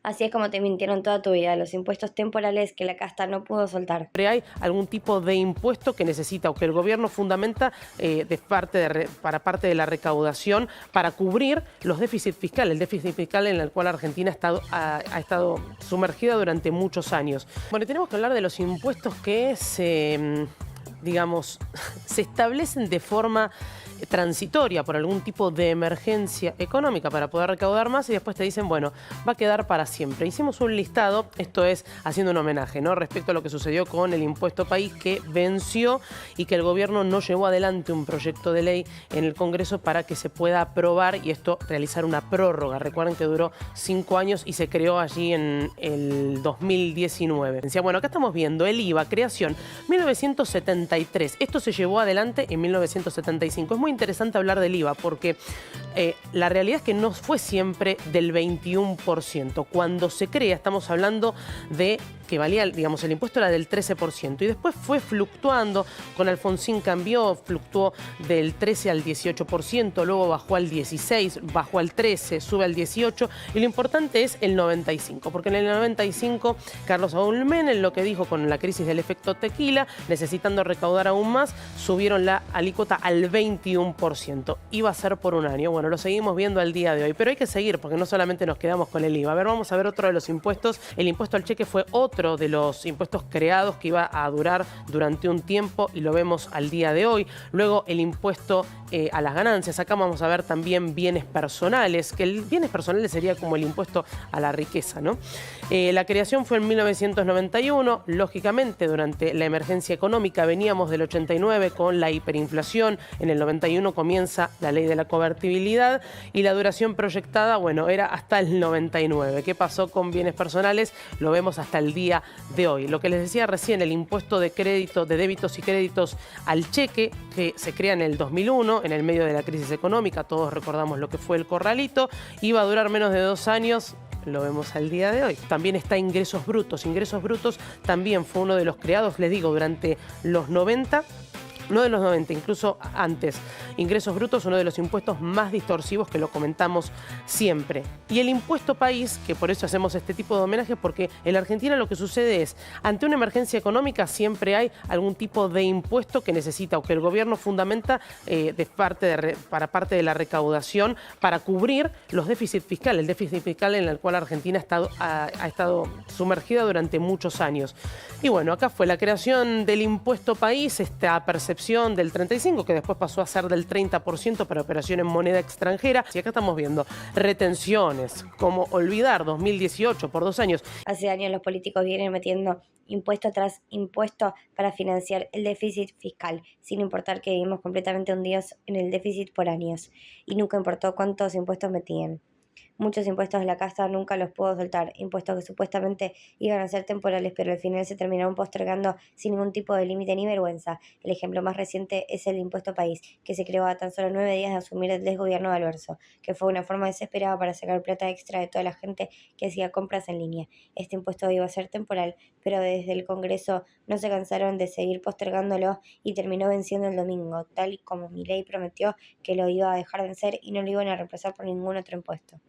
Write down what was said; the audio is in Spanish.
Así es como te mintieron toda tu vida, los impuestos temporales que la casta no pudo soltar. Siempre hay algún tipo de impuesto que necesita o que el gobierno fundamenta para parte de la recaudación para cubrir los déficits fiscales, el déficit fiscal en el cual Argentina ha estado sumergida durante muchos años. Bueno, tenemos que hablar de los impuestos que digamos, se establecen de forma transitoria por algún tipo de emergencia económica para poder recaudar más y después te dicen, bueno, va a quedar para siempre. Hicimos un listado, esto es haciendo un homenaje, ¿no? Respecto a lo que sucedió con el impuesto país que venció y que el gobierno no llevó adelante un proyecto de ley en el Congreso para que se pueda aprobar y esto realizar una prórroga. Recuerden que duró 5 años y se creó allí en el 2019. Decía, bueno, acá estamos viendo el IVA, creación 1973. Esto se llevó adelante en 1975. Es muy interesante hablar del IVA porque la realidad es que no fue siempre del 21%. Cuando se crea, estamos hablando de que valía, digamos, el impuesto era del 13% y después fue fluctuando. Con Alfonsín cambió, fluctuó del 13 al 18%, luego bajó al 16, bajó al 13, sube al 18 y lo importante es el 95, porque en el 95 Carlos Saúl Menem lo que dijo con la crisis del efecto tequila, necesitando recaudar aún más, subieron la alícuota al 21%. Iba a ser por un año. Bueno, lo seguimos viendo al día de hoy, pero hay que seguir porque no solamente nos quedamos con el IVA. A ver, vamos a ver otro de los impuestos. El impuesto al cheque fue otro de los impuestos creados que iba a durar durante un tiempo y lo vemos al día de hoy. Luego el impuesto a las ganancias. Acá vamos a ver también bienes personales, que el bienes personales sería como el impuesto a la riqueza, ¿no? La creación fue en 1991. Lógicamente, durante la emergencia económica veníamos del 89 con la hiperinflación. En el 91 comienza la ley de la convertibilidad y la duración proyectada, bueno, era hasta el 99. ¿Qué pasó con bienes personales? Lo vemos hasta el día de hoy. Lo que les decía recién, el impuesto de crédito, de débitos y créditos al cheque, que se crea en el 2001, en el medio de la crisis económica, todos recordamos lo que fue el corralito, iba a durar menos de 2 años, lo vemos al día de hoy. También está ingresos brutos. Ingresos brutos también fue uno de los creados, les digo, durante los 90, no de los 90, incluso antes. Ingresos brutos, uno de los impuestos más distorsivos que lo comentamos siempre. Y el impuesto país, que por eso hacemos este tipo de homenajes, porque en la Argentina lo que sucede es, ante una emergencia económica siempre hay algún tipo de impuesto que necesita o que el gobierno fundamenta para parte de la recaudación para cubrir los déficits fiscales, el déficit fiscal en el cual Argentina ha estado sumergida durante muchos años. Y bueno, acá fue la creación del impuesto país, esta percepción del 35%, que después pasó a ser del 30% para operación en moneda extranjera. Y acá estamos viendo retenciones, como olvidar 2018 por 2 años. Hace años los políticos vienen metiendo impuesto tras impuesto para financiar el déficit fiscal, sin importar que vivimos completamente hundidos en el déficit por años. Y nunca importó cuántos impuestos metían. Muchos impuestos de la casta nunca los pudo soltar, impuestos que supuestamente iban a ser temporales, pero al final se terminaron postergando sin ningún tipo de límite ni vergüenza. El ejemplo más reciente es el impuesto país, que se creó a tan solo 9 días de asumir el desgobierno de Alberto, que fue una forma desesperada para sacar plata extra de toda la gente que hacía compras en línea. Este impuesto iba a ser temporal, pero desde el Congreso no se cansaron de seguir postergándolo y terminó venciendo el domingo, tal y como Milei prometió que lo iba a dejar vencer y no lo iban a reemplazar por ningún otro impuesto.